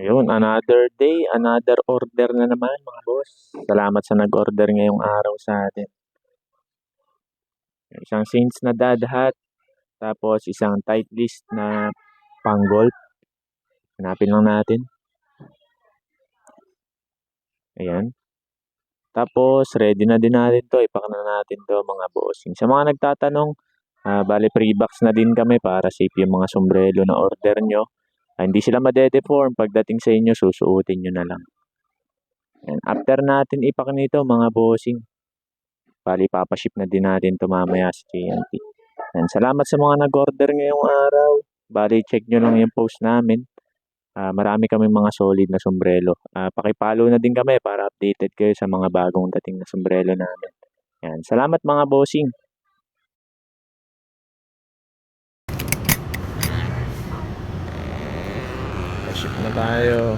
Ayun, another day, another order na naman mga boss. Salamat sa nag-order ngayong araw sa atin. Isang Saints na dad hat, tapos isang tight list na pang golf. Hanapin lang natin. Ayan. Tapos ready na din natin to, ipak na natin to mga bossing. Sa mga nagtatanong, bali pre-box na din kami para safe yung mga sombrero na order nyo. Hindi sila madedeform pagdating sa inyo, susuotin nyo na lang. And after natin ipak nito mga bossing, bali papaship na din natin to mamaya sa JNT. And salamat sa mga nag-order ngayong araw. Bali check nyo lang yung post namin. Marami kami mga solid na sombrero. Pakipollow na din kami para updated kayo sa mga bagong dating na sombrero namin. Yan. Salamat mga bossing. Ship na tayo.